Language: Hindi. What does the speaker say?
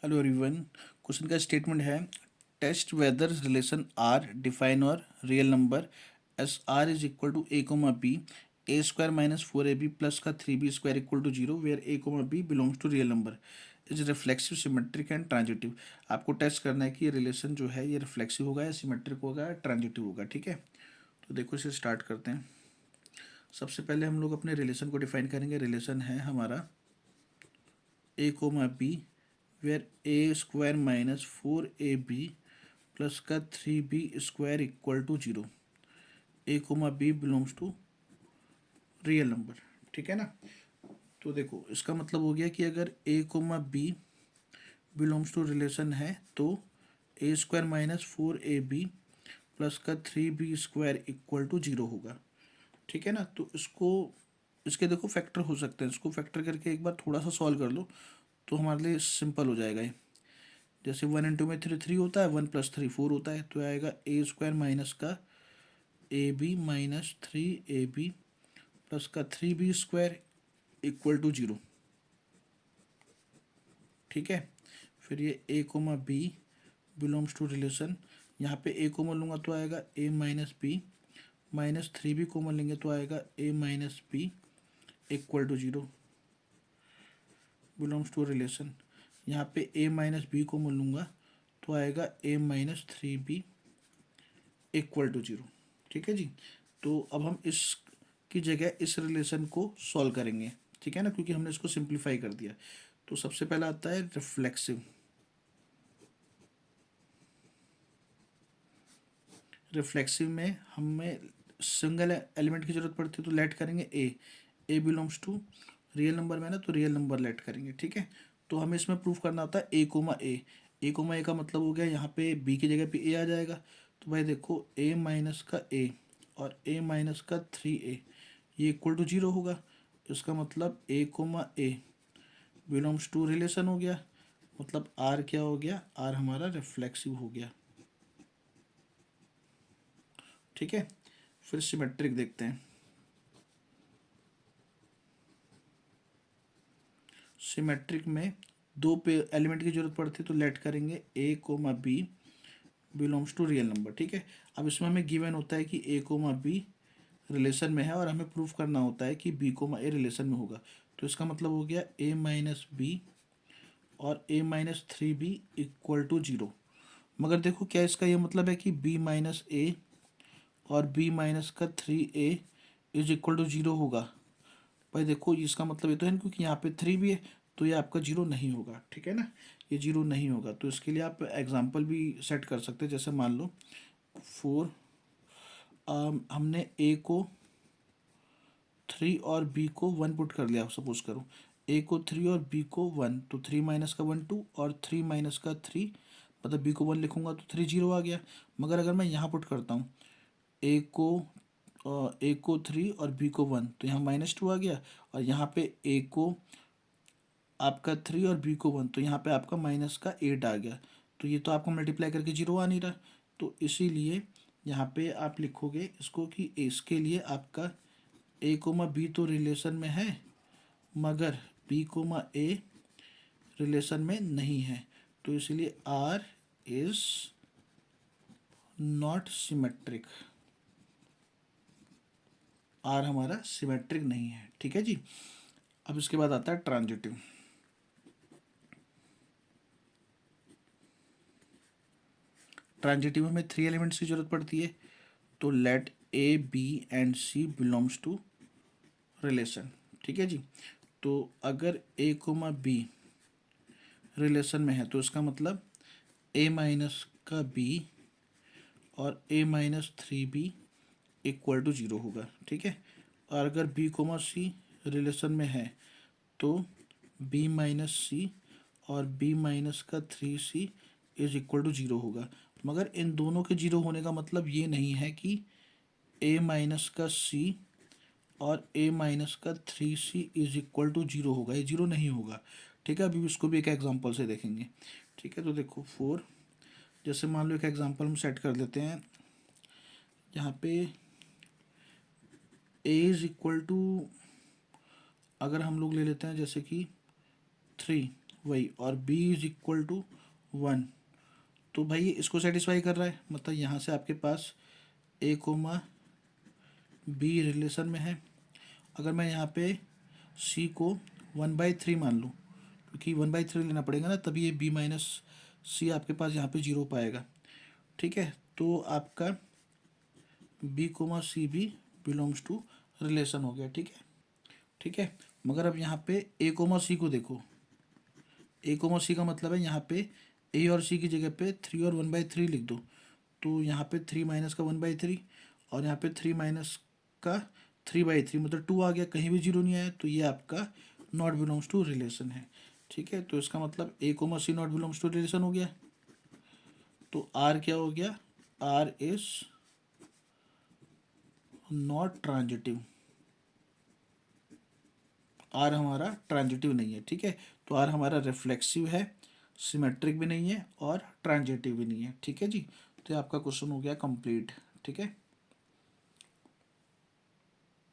Hello everyone. क्वेश्चन का स्टेटमेंट है test whether relation R defined और real number S R is equal to A comma B A square minus four A B plus का three B square equal to zero where A comma B belongs to real number is reflexive symmetric and transitive. आपको टेस्ट करना है कि ये रिलेशन जो है ये रिफ्लेक्सिव होगा या सिमेट्रिक होगा या ट्रांजिटिव होगा। ठीक है, तो देखो इसे स्टार्ट करते हैं। सबसे पहले हम लोग अपने रिलेशन को डिफाइन करेंगे। रिलेशन है हमारा A comma B where A square minus four A B plus का three B square equal to zero. A comma B belongs to real number. ठीक है ना। तो देखो इसका मतलब हो गया कि अगर A comma B belongs to relation है तो A square minus four A B plus का three B square equal to zero होगा। ठीक है ना। तो इसको इसके देखो फैक्टर हो सकते हैं, इसको फैक्टर करके एक बार थोड़ा सा सॉल्व कर लो तो हमारे लिए सिंपल हो जाएगा ये। जैसे वन इंटू में थ्री थ्री होता है, वन प्लस थ्री फोर होता है, तो आएगा ए स्क्वायर माइनस का A B minus three A B plus का three B square equal to zero. ठीक है। फिर ये A comma B belongs to relation, यहाँ पे ए कोमन लूँगा तो आएगा A minus B minus three B common लेंगे तो आएगा A minus B equal to zero belongs to relation. यहाँ पे ए माइनस बी को मैं लूँगा तो आएगा A minus three B equal to zero. ठीक है जी। तो अब हम इसकी जगह इस रिलेशन को सॉल्व करेंगे। ठीक है ना, क्योंकि हमने इसको सिंप्लीफाई कर दिया। तो सबसे पहला आता है रिफ्लेक्सिव। रिफ्लेक्सिव में हमें सिंगल एलिमेंट की जरूरत पड़ती है तो लेट करेंगे ए बिलोंग्स टू रियल नंबर में ना, तो रियल नंबर लेट करेंगे। ठीक है। तो हमें इसमें प्रूफ करना होता है ए कोमा ए का मतलब हो गया यहाँ पे बी की जगह पे ए आ जाएगा। तो भाई देखो ए माइनस का ए और ए माइनस का थ्री ए ये इक्वल टू जीरो होगा। इसका मतलब A comma A belongs to relation हो गया। मतलब आर क्या हो गया, आर हमारा रिफ्लेक्सिव हो गया। ठीक है। फिर सिमेट्रिक देखते हैं। सिमेट्रिक में दो पे एलिमेंट की जरूरत पड़ती है तो लेट करेंगे A comma B belongs to real number. ठीक है। अब इसमें हमें गिवन होता है कि ए कोमा बी रिलेशन में है और हमें प्रूफ करना होता है कि बी कोमा ए रिलेशन में होगा। तो इसका मतलब हो गया ए माइनस बी और A minus three B equal to zero. मगर देखो क्या इसका ये मतलब है कि बी माइनस ए और बी माइनस का three A is equal to zero होगा। भाई देखो इसका मतलब ये तो है ना, क्योंकि यहाँ पे थ्री भी है तो ये आपका जीरो नहीं होगा। ठीक है ना, ये जीरो नहीं होगा। तो इसके लिए आप एग्जांपल भी सेट कर सकते हैं। जैसे मान लो फोर, हमने ए को थ्री और बी को वन पुट कर लिया। सपोज करो ए को थ्री और बी को वन, तो थ्री माइनस का वन टू और थ्री माइनस का थ्री, मतलब बी को वन लिखूंगा तो थ्री जीरो आ गया। मगर अगर मैं यहाँ पुट करता हूँ ए को ए को थ्री और बी को वन, तो यहाँ माइनस टू आ गया। और यहाँ पे ए को आपका थ्री और बी को वन, तो यहाँ पे आपका माइनस का एट आ गया। तो ये तो आपको मल्टीप्लाई करके जीरो आ नहीं रहा। तो इसीलिए यहाँ पे आप लिखोगे इसको कि इसके लिए आपका ए कोमा बी तो रिलेशन में है मगर बी कोमा ए रिलेशन में नहीं है। तो इसलिए R is not symmetric, R हमारा सिमेट्रिक नहीं है। ठीक है जी। अब इसके बाद आता है ट्रांजिटिव। ट्रांजिटिव में थ्री एलिमेंट्स की जरूरत पड़ती है तो let A B and C belongs to relation. ठीक है जी। तो अगर ए कोमा बी रिलेशन में है तो इसका मतलब ए माइनस का बी और A minus three B equal to zero होगा। ठीक है। और अगर बी कोमा सी रिलेशन में है तो बी माइनस सी और बी माइनस का three C is equal to zero होगा। मगर इन दोनों के जीरो होने का मतलब ये नहीं है कि ए माइनस का सी और ए माइनस का three C is equal to zero होगा। ये जीरो नहीं होगा। ठीक है। अभी इसको भी एक एग्जांपल से देखेंगे। ठीक है। तो देखो फोर, जैसे मान लो एक एग्जांपल हम सेट कर लेते हैं। यहाँ पे ए इज इक्वल टू, अगर हम लोग ले लेते हैं जैसे कि थ्री, वही, और b इज इक्वल टू 1, तो भाई ये इसको सेटिस्फाई कर रहा है, मतलब यहाँ से आपके पास a कोमा बी रिलेशन में है। अगर मैं यहाँ पे c को 1/3 मान लूँ, क्योंकि 1/3 लेना पड़ेगा ना, तभी ये b माइनस सी आपके पास यहाँ पे 0 पाएगा। ठीक है, तो आपका b कोमा सी भी बिलोंग्स टू रिलेशन हो गया। ठीक है, ठीक है। मगर अब यहाँ पे a कोमा सी को देखो, a कोमा सी का मतलब है यहाँ पे a और c की जगह पे 3 और 1/3 लिख दो, तो यहाँ पे 3 माइनस का 1/3, और यहाँ पे 3 माइनस का 3/3, मतलब 2 आ गया, कहीं भी जीरो नहीं आया, तो ये आपका नॉट बिलोंग्स टू रिलेशन है। ठीक है, तो इसका मतलब a comma C not belongs to relation हो गया। तो r क्या हो गया, r is not transitive, R हमारा ट्रांजिटिव नहीं है। ठीक है, तो आर हमारा रिफ्लेक्सिव है, सिमेट्रिक भी नहीं है और ट्रांजिटिव भी नहीं है। ठीक है जी, तो ये आपका क्वेश्चन हो गया कंप्लीट। ठीक है।